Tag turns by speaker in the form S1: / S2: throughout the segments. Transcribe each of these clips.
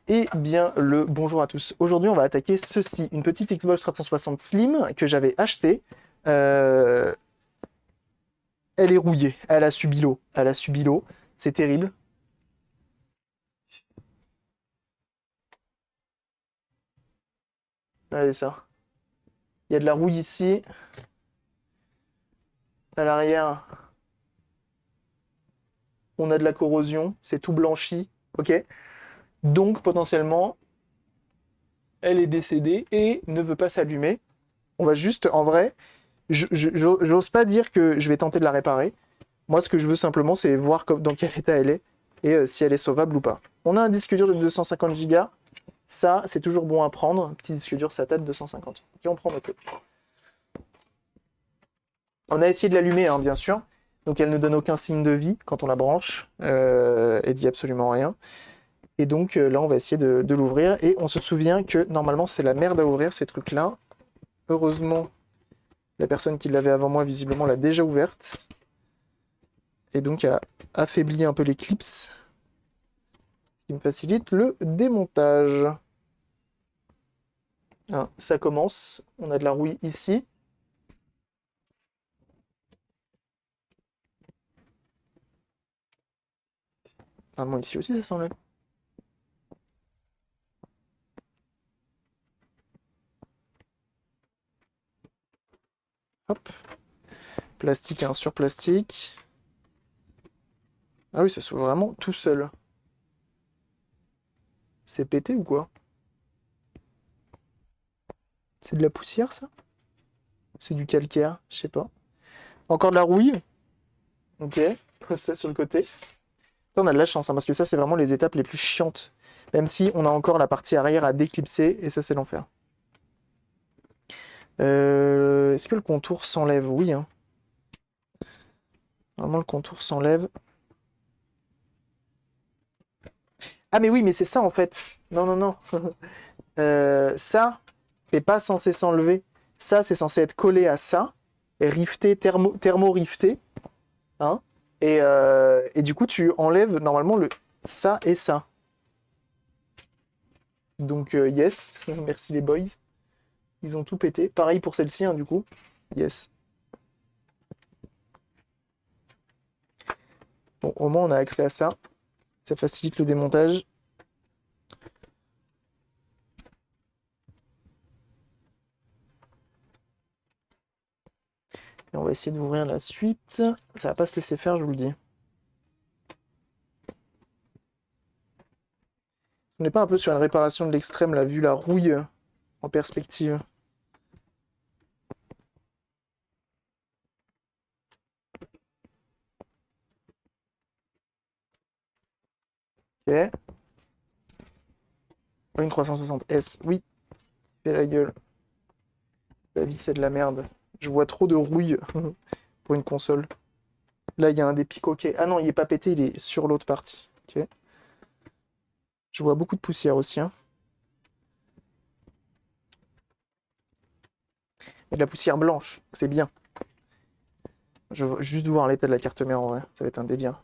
S1: Eh bien, le bonjour à tous. Aujourd'hui, on va attaquer ceci, une petite Xbox 360 Slim que j'avais achetée. Euh, Elle est rouillée, elle a subi l'eau. Elle a subi l'eau, c'est terrible. Regardez ça. Il y a de la rouille ici, à l'arrière, on a de la corrosion, c'est tout blanchi, ok? Donc, potentiellement, elle est décédée et ne veut pas s'allumer. On va juste, en vrai, j'ose pas dire que je vais tenter de la réparer. Moi, ce que je veux simplement, c'est voir dans quel état elle est et si elle est sauvable ou pas. On a un disque dur de 250 Go. Ça, c'est toujours bon à prendre. Un petit disque dur SATA de 250. Ok, on prend notre truc. On a essayé de l'allumer, hein, bien sûr. Donc, elle ne donne aucun signe de vie quand on la branche. Elle dit absolument rien. Et donc, là, on va essayer de l'ouvrir. Et on se souvient que, normalement, c'est la merde à ouvrir, ces trucs-là. Heureusement, la personne qui l'avait avant moi, visiblement, l'a déjà ouverte. Et donc, a affaibli un peu les clips, ce qui me facilite le démontage. Hein, ça commence, on a de la rouille ici. Normalement ici aussi ça s'enlève. Hop. Plastique hein, sur plastique. Ah oui, ça s'ouvre vraiment tout seul. C'est pété ou quoi? C'est de la poussière ça? C'est du calcaire, je sais pas. Encore de la rouille. Ok, pose ça sur le côté. Ça, on a de la chance, hein, parce que ça, c'est vraiment les étapes les plus chiantes. Même si on a encore la partie arrière à déclipser, et ça, c'est l'enfer. Est-ce que le contour s'enlève? Oui. Hein. Normalement, le contour s'enlève. Ah, mais oui, mais c'est ça, en fait. Non, non, non. Ça, c'est pas censé s'enlever. Ça, c'est censé être collé à ça, et rifté, thermo-rifté. Hein, et du coup, tu enlèves normalement le ça et ça. Donc, yes, merci les boys. Ils ont tout pété. Pareil pour celle-ci, hein, du coup. Yes. Bon, au moins, on a accès à ça. Ça facilite le démontage. Et on va essayer d'ouvrir la suite. Ça va pas se laisser faire, je vous le dis. On n'est pas un peu sur une réparation de l'extrême, là, vu la rouille en perspective. Ok. Oh, une 360S, oui. Fais la gueule. La vie, c'est de la merde. Je vois trop de rouille pour une console. Là, il y a un des picoquets. Ah non, il est pas pété, il est sur l'autre partie. Ok. Je vois beaucoup de poussière aussi. Hein. Et de la poussière blanche, c'est bien. Je veux juste voir l'état de la carte mère en vrai. Ça va être un délire.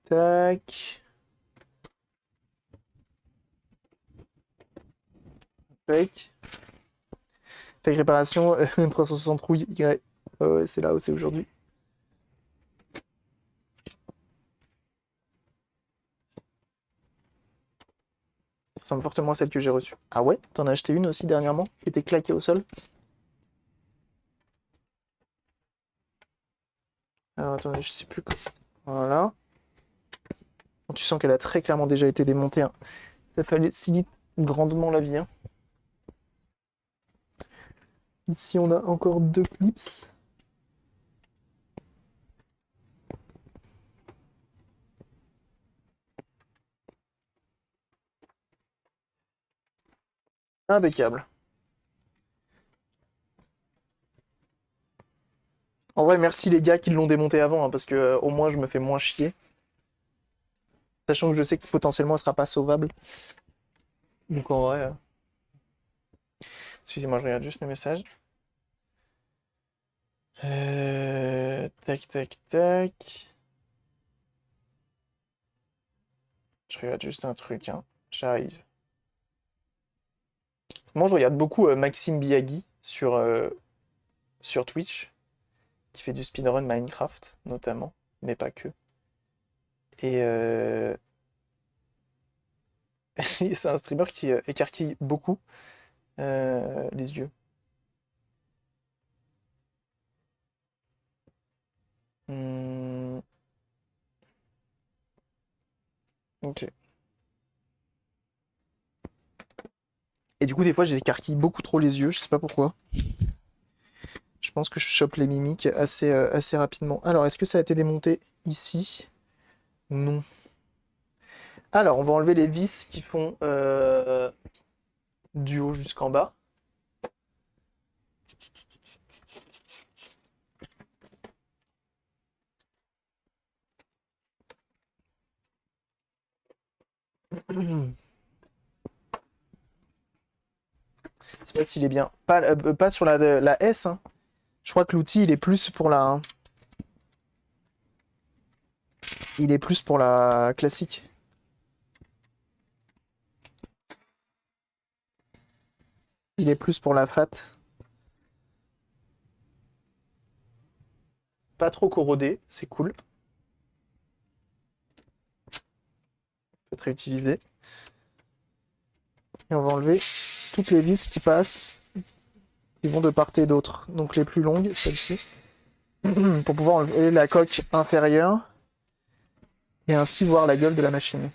S1: Tac. Tac. Tac, réparation. 360 rouille. Y. Ouais, c'est là où c'est aujourd'hui. Ça ressemble fortement à celle que j'ai reçue. Ah ouais? T'en as acheté une aussi dernièrement qui était claquée au sol? Alors attendez, je sais plus. Voilà. Bon, tu sens qu'elle a très clairement déjà été démontée. Hein. Ça facilite grandement la vie. Hein. Ici, on a encore deux clips. Impeccable. En vrai, merci les gars qui l'ont démonté avant, hein, parce que au moins je me fais moins chier. Sachant que je sais que potentiellement elle sera pas sauvable. Donc en vrai. Excusez-moi, je regarde juste le message. Tac, tac, tac. Je regarde juste un truc, hein. J'arrive. Moi, je regarde beaucoup Maxime Biagui sur Twitch, qui fait du speedrun Minecraft, notamment, mais pas que. Et c'est un streamer qui écarquille beaucoup les yeux. Hmm, ok. Et du coup, des fois, j'écarquille beaucoup trop les yeux, je sais pas pourquoi. Je pense que je chope les mimiques assez rapidement. Alors, est-ce que ça a été démonté ici? Non. Alors, on va enlever les vis qui font du haut jusqu'en bas. Je sais pas s'il est bien. Pas sur la S, hein. Je crois que l'outil, il est plus pour la... Il est plus pour la classique. Il est plus pour la fat. Pas trop corrodé, c'est cool. Peut être réutilisé. Et on va enlever toutes les vis qui passent. Qui vont de part et d'autre. Donc les plus longues, celle-ci. Pour pouvoir enlever la coque inférieure. Et ainsi voir la gueule de la machine.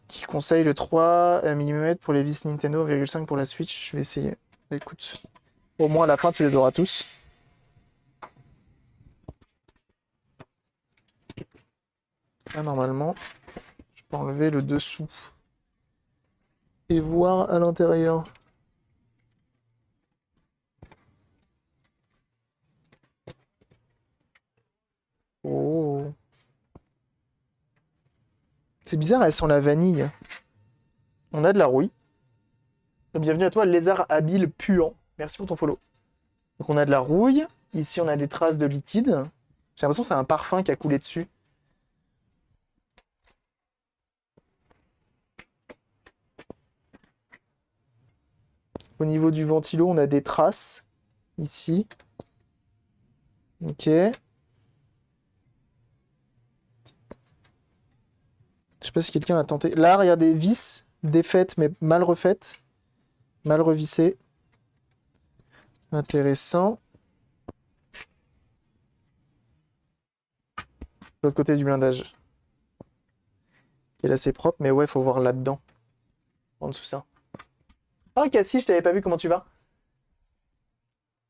S1: Qui conseille le 3 mm pour les vis Nintendo, 1,5 pour la Switch. Je vais essayer. Écoute, au moins à la fin, tu les auras tous. Là, normalement, je peux enlever le dessous. Et voir à l'intérieur. Oh. C'est bizarre, elles sont la vanille. On a de la rouille. Bienvenue à toi, lézard habile puant. Merci pour ton follow. Donc on a de la rouille. Ici, on a des traces de liquide. J'ai l'impression que c'est un parfum qui a coulé dessus. Au niveau du ventilo, on a des traces. Ici. Ok. Je sais pas si quelqu'un a tenté. Là, il y a des vis défaites, mais mal refaites. Mal revissées. Intéressant. L'autre côté du blindage. Qui est assez propre, mais ouais, faut voir là-dedans. En dessous ça. Ah, Cassie, je t'avais pas vu, comment tu vas?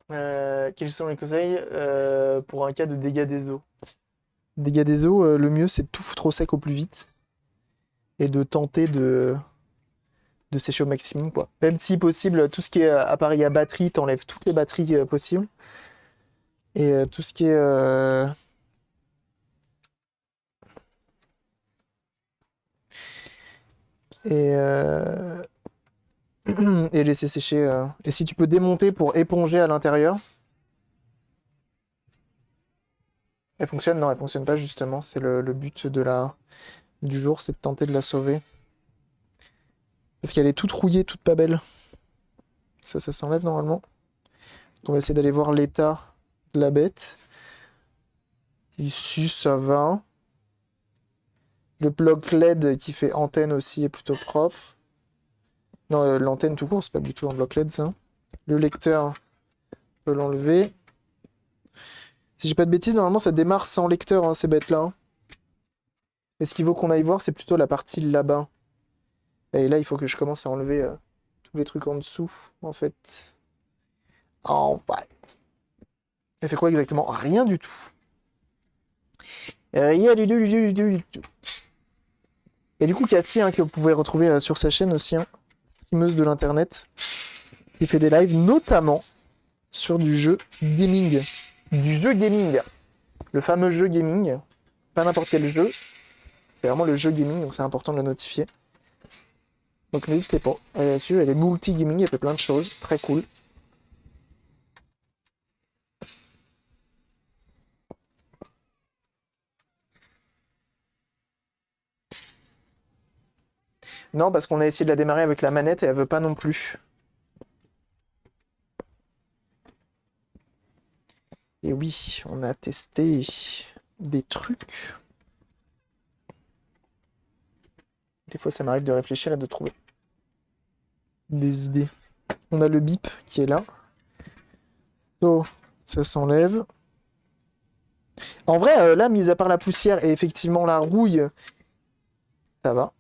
S1: Quels sont les conseils pour un cas de dégâts des eaux? Dégâts des eaux, le mieux c'est de tout foutre au sec au plus vite. Et de tenter de sécher au maximum, quoi. Même si possible, tout ce qui est appareil à batterie, t'enlèves toutes les batteries possibles. Et tout ce qui est... Et, et laisser sécher. Et si tu peux démonter pour éponger à l'intérieur. Elle fonctionne? Non, elle fonctionne pas justement. C'est le but du jour, c'est de tenter de la sauver. Parce qu'elle est toute rouillée, toute pas belle. Ça s'enlève normalement. On va essayer d'aller voir l'état de la bête. Ici, ça va. Le bloc LED qui fait antenne aussi est plutôt propre. Non, l'antenne tout court, c'est pas du tout un bloc LED ça. Le lecteur, on peut l'enlever. Si j'ai pas de bêtises, normalement ça démarre sans lecteur, hein, ces bêtes-là. Hein. Mais ce qu'il faut qu'on aille voir, c'est plutôt la partie là-bas. Et là, il faut que je commence à enlever tous les trucs en dessous, en fait. En fait. Elle fait quoi exactement? Rien du tout. Rien du tout. Et du coup, Cathy, hein, que vous pouvez retrouver sur sa chaîne aussi, hein, streameuse de l'internet, qui fait des lives, notamment sur du jeu gaming. Du jeu gaming. Le fameux jeu gaming. Pas n'importe quel jeu. C'est vraiment le jeu gaming, donc c'est important de le notifier. Donc n'hésitez pas. Elle est dessus, elle est multi-gaming, elle fait plein de choses. Très cool. Non, parce qu'on a essayé de la démarrer avec la manette et elle veut pas non plus. Et oui, on a testé des trucs. Des fois, ça m'arrive de réfléchir et de trouver des idées. On a le bip qui est là. So, ça s'enlève. En vrai, là, mis à part la poussière et effectivement la rouille, ça va.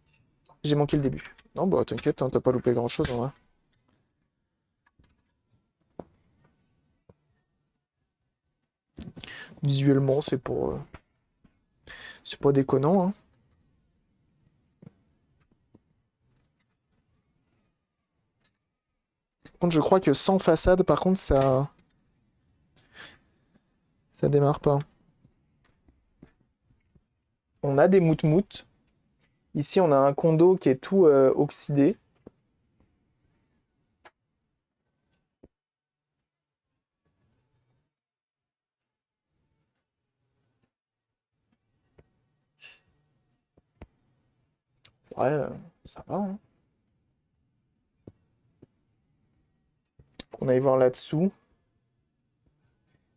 S1: J'ai manqué le début. Non, bah t'inquiète, hein, t'as pas loupé grand-chose en vrai. Visuellement, c'est pas déconnant, hein. Par contre, je crois que sans façade, par contre, ça démarre pas. On a des moutmout. Ici, on a un condo qui est tout oxydé. Ouais, ça va, hein. On aille voir là-dessous.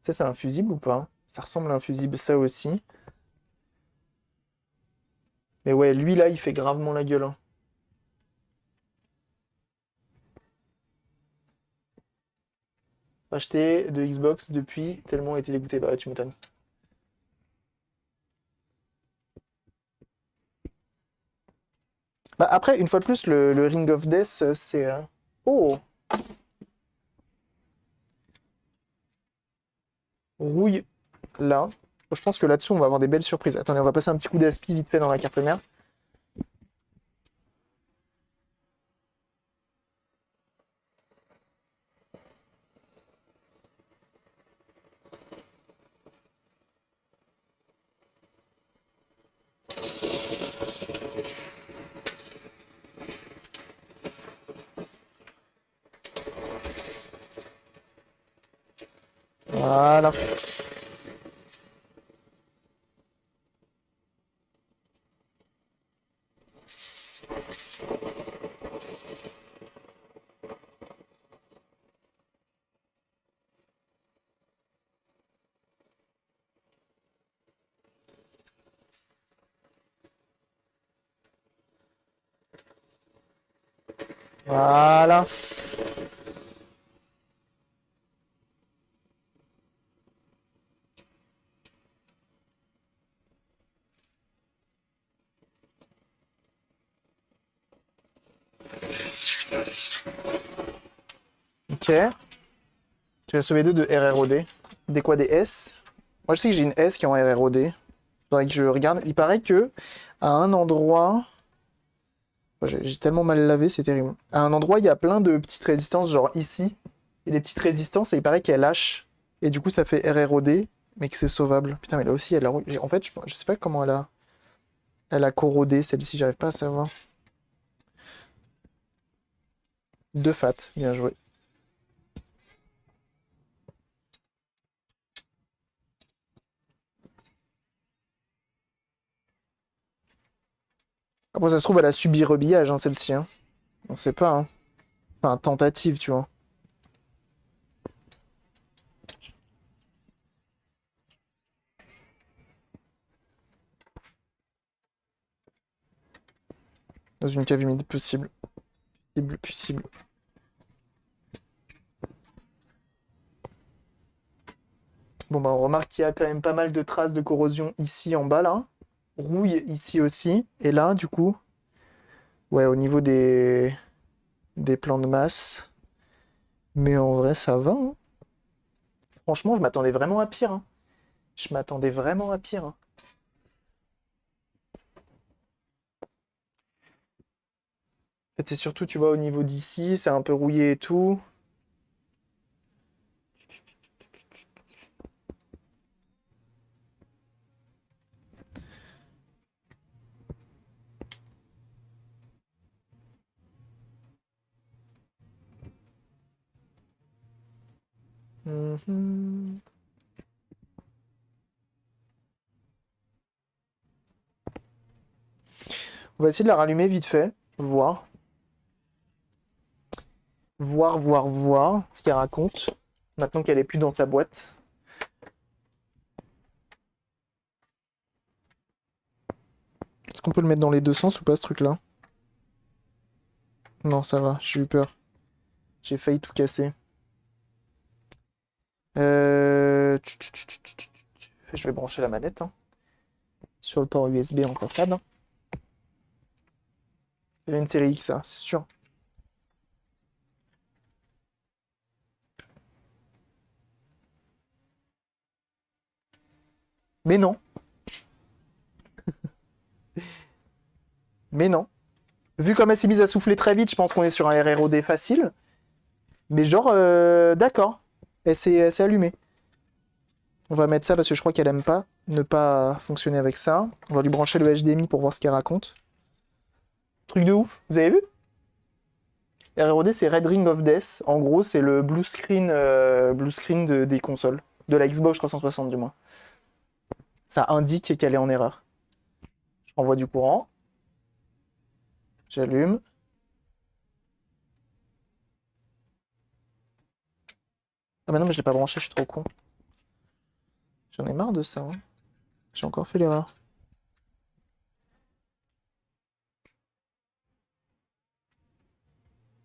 S1: Ça, c'est un fusible ou pas? Ça ressemble à un fusible, ça aussi. Mais ouais, lui, là, il fait gravement la gueule, hein. Acheté de Xbox depuis, tellement été dégoûté. Bah ouais, tu m'étonnes. Bah après, une fois de plus, le Ring of Death, c'est... Oh! Rouille, là. Je pense que là-dessous, on va avoir des belles surprises. Attendez, on va passer un petit coup d'aspi vite fait dans la carte mère. Voilà. Voilà. Ok. Tu vas sauver deux de RROD. Des quoi, des S? Moi, je sais que j'ai une S qui est en RROD. Faudrait que je regarde. Il paraît que à un endroit... Oh, j'ai tellement mal lavé, c'est terrible. À un endroit, il y a plein de petites résistances, genre ici. Et les petites résistances, et il paraît qu'elles lâchent. Et du coup, ça fait RROD, mais que c'est sauvable. Putain, mais là aussi, elle a... En fait, je sais pas comment elle a corrodé, celle-ci, j'arrive pas à savoir. Deux fat, bien joué. Après, ça se trouve, elle a subi rebillage, hein, celle-ci, hein. On sait pas, hein. Enfin, tentative, tu vois. Dans une cave humide, possible. Possible. Bon, bah, on remarque qu'il y a quand même pas mal de traces de corrosion ici en bas, là. Rouille ici aussi. Et là, du coup, ouais, au niveau des plans de masse. Mais en vrai, ça va, hein. Franchement, je m'attendais vraiment à pire, hein. Je m'attendais vraiment à pire, hein. En fait, c'est surtout, tu vois, au niveau d'ici, c'est un peu rouillé et tout. Mhm. On va essayer de la rallumer vite fait. Voir. Voir ce qu'elle raconte. Maintenant qu'elle est plus dans sa boîte. Est-ce qu'on peut le mettre dans les deux sens ou pas ce truc-là? Non, ça va, j'ai eu peur. J'ai failli tout casser. Je vais brancher la manette hein, sur le port USB en façade. Il y a une série X, ça, c'est sûr. Mais non. Mais non. Vu comme elle s'est mise à souffler très vite, je pense qu'on est sur un RROD facile. Mais genre, d'accord. Elle s'est allumée. On va mettre ça parce que je crois qu'elle aime pas ne pas fonctionner avec ça. On va lui brancher le HDMI pour voir ce qu'elle raconte. Truc de ouf, vous avez vu? RROD, c'est Red Ring of Death. En gros, c'est le blue screen des consoles. De la Xbox 360 du moins. Ça indique qu'elle est en erreur. Je renvoie du courant. J'allume. Ah bah non, mais je l'ai pas branché, je suis trop con. J'en ai marre de ça. Hein. J'ai encore fait l'erreur.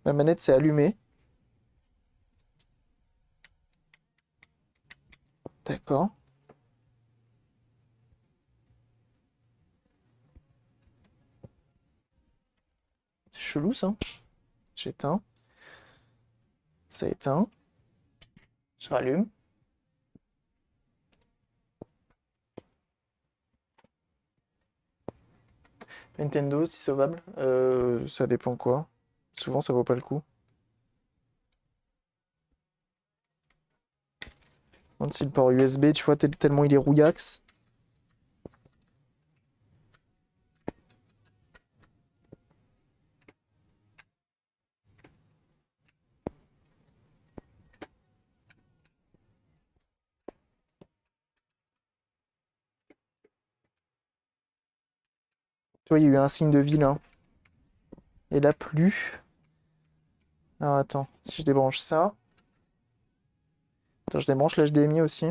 S1: Ma manette s'est allumée. D'accord. C'est chelou ça. J'éteins. Ça éteint. Je rallume. Nintendo, si sauvable. Ça dépend quoi. Souvent, ça vaut pas le coup. Même si le port USB, tu vois, tellement il est rouillax. Tu vois, il y a eu un signe de vie là. Et là, plus. Alors attends, si je débranche ça. Attends, je débranche l'HDMI aussi.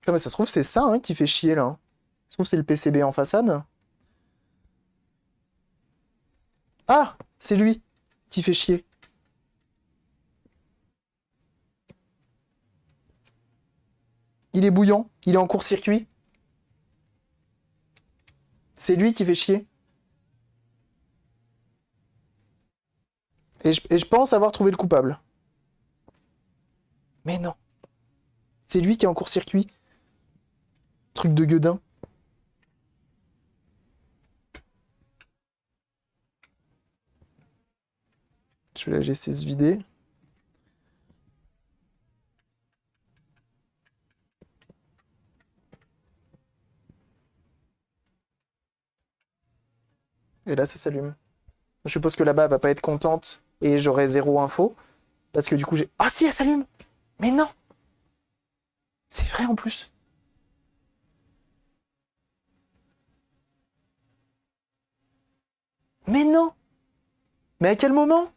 S1: Putain, mais ça se trouve, c'est ça hein, qui fait chier là. Ça se trouve, c'est le PCB en façade. Ah! C'est lui qui fait chier. Il est bouillant, il est en court-circuit. C'est lui qui fait chier. Et je pense avoir trouvé le coupable. Mais non. C'est lui qui est en court-circuit. Truc de gueudin. Je vais la laisser se vider. Et là, ça s'allume. Je suppose que là-bas, elle va pas être contente et j'aurai zéro info. Parce que du coup, j'ai... Ah si, elle s'allume! Mais non! C'est vrai en plus. Mais non! Mais à quel moment?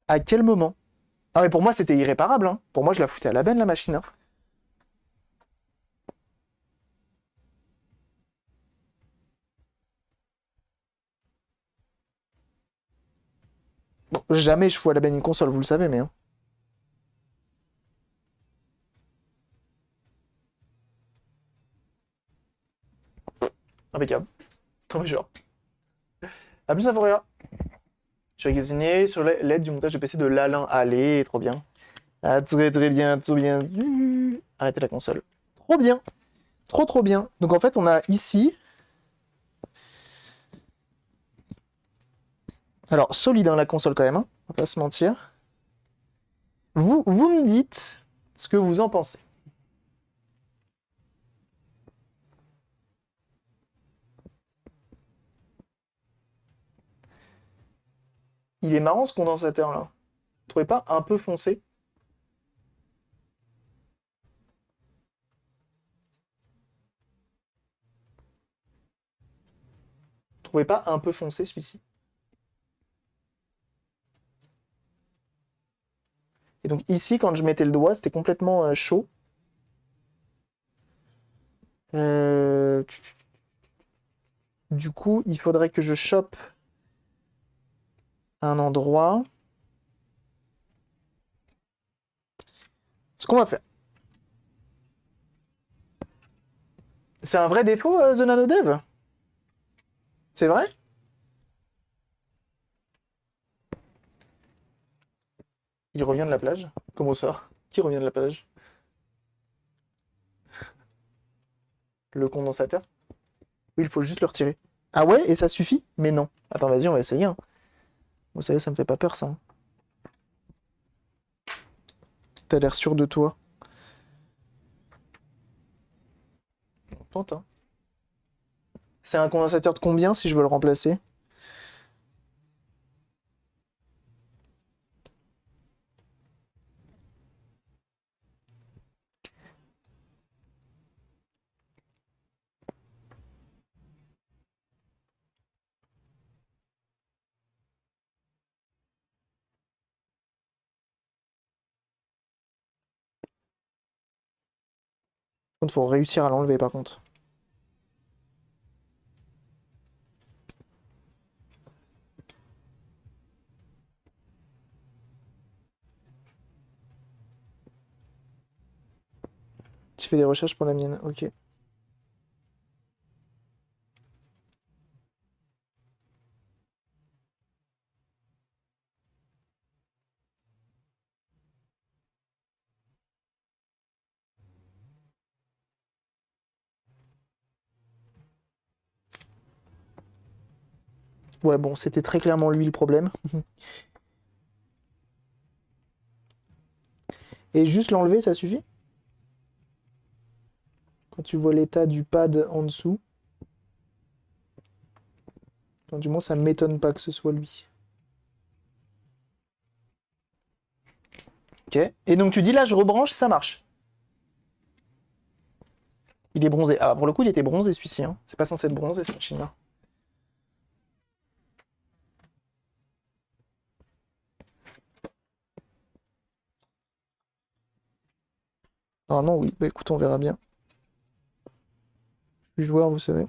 S1: À quel moment? Ah mais pour moi, c'était irréparable. Hein. Pour moi, je la foutais à la benne, la machine. Hein. Bon, jamais je fous à la benne une console, vous le savez, mais... Hein. Impeccable. Trop genre. A plus, Inforia. Je vais cuisiner sur l'aide du montage de PC de l'Alain. Allez, trop bien. Ah, très très bien, tout bien. Arrêtez la console. Trop bien. Trop trop bien. Donc en fait, on a ici... Alors, solide hein, la console quand même, hein. On va pas se mentir. Vous me dites ce que vous en pensez. Il est marrant ce condensateur là. Vous trouvez pas un peu foncé? Vous trouvez pas un peu foncé celui-ci? Et donc ici, quand je mettais le doigt, c'était complètement chaud. Du coup, il faudrait que je chope un endroit. Ce qu'on va faire. C'est un vrai défaut, The NanoDev? C'est vrai? Il revient de la plage? Comment ça? Qui revient de la plage? Le condensateur? Oui, il faut juste le retirer. Ah ouais? Et ça suffit? Mais non. Attends, vas-y, on va essayer, hein. Vous savez, ça me fait pas peur, ça, hein. T'as l'air sûr de toi. On tente, hein. C'est un condensateur de combien si je veux le remplacer? Il faut réussir à l'enlever, par contre. Tu fais des recherches pour la mienne, ok. Ouais, bon, c'était très clairement lui le problème. Et juste l'enlever, ça suffit? Quand tu vois l'état du pad en dessous. Enfin, du moins, ça m'étonne pas que ce soit lui. Ok. Et donc tu dis là, je rebranche, ça marche. Il est bronzé. Ah, pour le coup, il était bronzé celui-ci, hein. C'est pas censé être bronzé cette machine-là. Ah non, oui. Bah écoute, on verra bien. Je suis joueur, vous savez.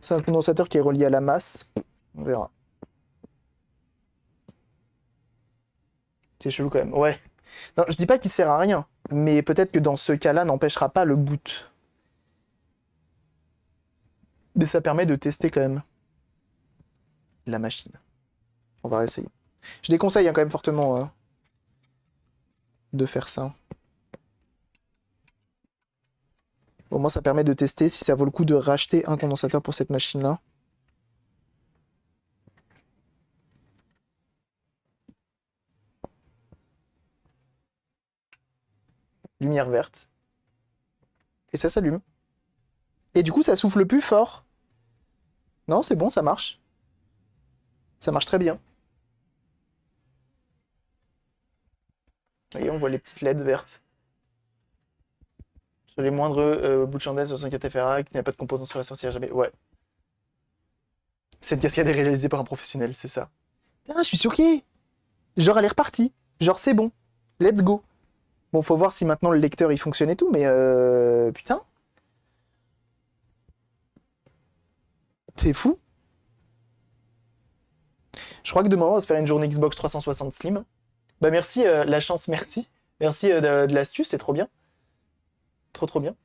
S1: C'est un condensateur qui est relié à la masse. On verra. C'est chelou quand même. Ouais. Non, je dis pas qu'il sert à rien, mais peut-être que dans ce cas-là, n'empêchera pas le boot. Mais ça permet de tester quand même la machine. On va essayer. Je déconseille hein, quand même fortement de faire ça. Au moins, ça permet de tester si ça vaut le coup de racheter un condensateur pour cette machine-là. Lumière verte. Et ça s'allume. Et du coup, ça souffle plus fort. Non, c'est bon, ça marche. Ça marche très bien. Vous voyez, on voit les petites LED vertes. Sur les moindres bouts de chandelle, 64 FRA, qu'il n'y a pas de composants sur la sortie à jamais. Ouais. Cette cascade est réalisée par un professionnel, c'est ça. Ah, je suis choqué. Genre, elle est repartie. Genre, c'est bon. Let's go. Bon, faut voir si maintenant le lecteur il fonctionne et tout, mais putain. C'est fou. Je crois que demain on va se faire une journée Xbox 360 Slim. Bah merci, la chance, merci. Merci de l'astuce, c'est trop bien. Trop trop bien.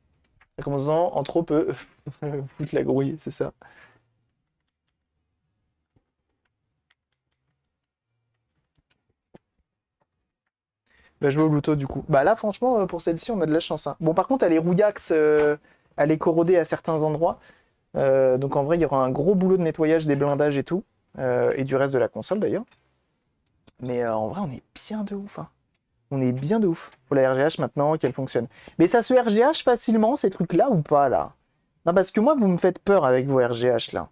S1: Ça commence en trop peu. Foutre la grouille, c'est ça. Bah jouer au Gluto du coup. Bah là franchement pour celle-ci on a de la chance, hein. Bon par contre elle est rouillaxe, elle est corrodée à certains endroits. Donc en vrai il y aura un gros boulot de nettoyage des blindages et tout. Et du reste de la console d'ailleurs. Mais en vrai on est bien de ouf, hein. On est bien de ouf. Faut la RGH maintenant qu'elle fonctionne. Mais ça se RGH facilement ces trucs là ou pas là? Non, parce que moi, vous me faites peur avec vos RGH, là.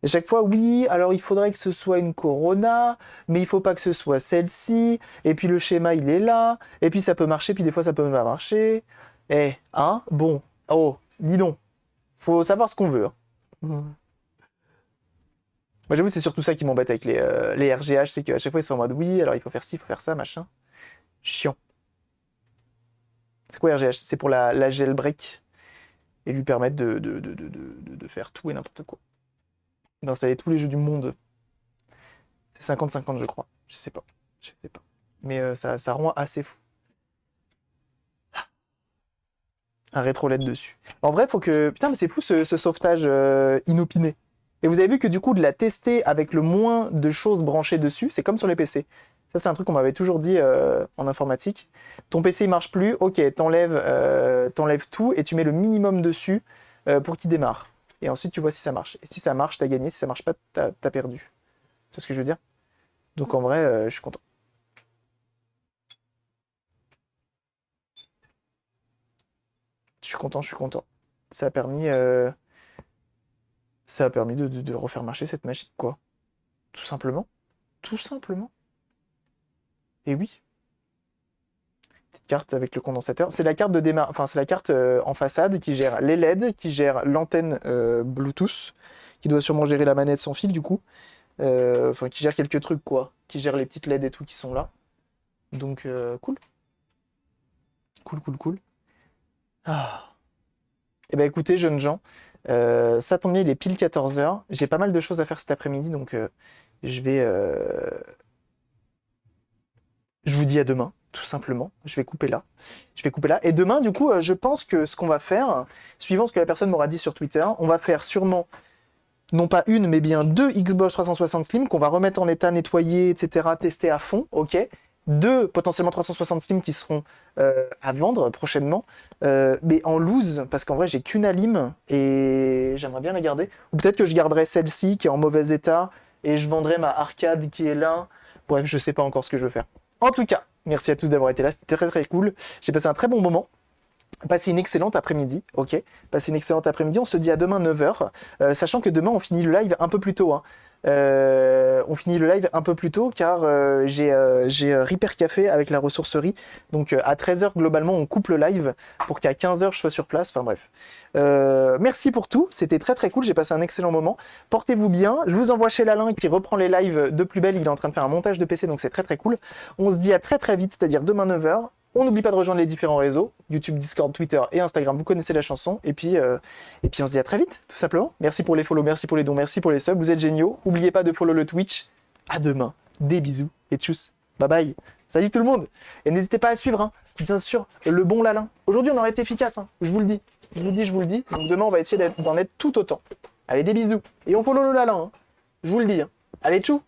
S1: Et chaque fois, oui, alors il faudrait que ce soit une Corona, mais il faut pas que ce soit celle-ci, et puis le schéma, il est là, et puis ça peut marcher, puis des fois, ça peut pas marcher. Eh, hein? Bon. Oh, dis donc. Faut savoir ce qu'on veut, hein. Moi, j'avoue, c'est surtout ça qui m'embête avec les RGH, c'est qu'à chaque fois, ils sont en mode, oui, alors il faut faire ci, il faut faire ça, machin. Chiant. C'est quoi RGH? C'est pour la jailbreak et lui permettre de faire tout et n'importe quoi. D'installer tous les jeux du monde. C'est 50-50, je crois. Je sais pas. Je sais pas. Mais ça rend assez fou. Un rétro LED dessus. En vrai, faut que... Putain, mais c'est fou ce sauvetage inopiné. Et vous avez vu que du coup, de la tester avec le moins de choses branchées dessus, c'est comme sur les PC. Ça, c'est un truc qu'on m'avait toujours dit en informatique. Ton PC, il marche plus, ok, t'enlèves tout et tu mets le minimum dessus pour qu'il démarre. Et ensuite, tu vois si ça marche. Et si ça marche, t'as gagné. Si ça marche pas, t'as perdu. C'est ce que je veux dire? Donc en vrai, je suis content. Je suis content, je suis content. Ça a permis, euh, ça a permis de refaire marcher cette machine, quoi. Tout simplement. Tout simplement. Et oui. Petite carte avec le condensateur. C'est la carte de démarrage, enfin c'est la carte en façade qui gère les LED, qui gère l'antenne Bluetooth, qui doit sûrement gérer la manette sans fil du coup. Enfin qui gère quelques trucs quoi. Qui gère les petites LED et tout qui sont là. Donc cool. Cool, cool, cool. Ah. Eh ben écoutez, jeunes gens, ça tombe bien, il est pile 14h. J'ai pas mal de choses à faire cet après-midi, donc je vais. Je vous dis à demain, tout simplement. Je vais couper là. Je vais couper là. Et demain, du coup, je pense que ce qu'on va faire, suivant ce que la personne m'aura dit sur Twitter, on va faire sûrement, non pas une, mais bien deux Xbox 360 Slim qu'on va remettre en état, nettoyer, etc., tester à fond, ok. Deux potentiellement 360 Slim qui seront à vendre prochainement, mais en loose, parce qu'en vrai, j'ai qu'une Alim et j'aimerais bien la garder. Ou peut-être que je garderai celle-ci qui est en mauvais état et je vendrai ma arcade qui est là. Bref, je sais pas encore ce que je veux faire. En tout cas, merci à tous d'avoir été là, c'était très très cool. J'ai passé un très bon moment. Passez une excellente après-midi, ok? Passez une excellente après-midi, on se dit à demain 9h, sachant que demain on finit le live un peu plus tôt, hein. On finit le live un peu plus tôt car j'ai Reaper Café avec la ressourcerie. Donc à 13h globalement on coupe le live pour qu'à 15h je sois sur place. Enfin bref. Merci pour tout, c'était très très cool, j'ai passé un excellent moment. Portez-vous bien, je vous envoie chez Lalin qui reprend les lives de plus belle, il est en train de faire un montage de PC donc c'est très très cool. On se dit à très très vite, c'est-à-dire demain 9h. On n'oublie pas de rejoindre les différents réseaux, YouTube, Discord, Twitter et Instagram, vous connaissez la chanson. Et puis on se dit à très vite, tout simplement. Merci pour les follows, merci pour les dons, merci pour les subs, vous êtes géniaux. N'oubliez pas de follow le Twitch. À demain, des bisous et tchuss, bye bye. Salut tout le monde. Et n'hésitez pas à suivre, hein, bien sûr, le bon Lalin. Aujourd'hui on aurait été efficace, hein, je vous le dis. Je vous le dis. Donc demain on va essayer d'en être tout autant. Allez, des bisous. Et on follow le Lalin, hein. Je vous le dis. Hein. Allez, tchou.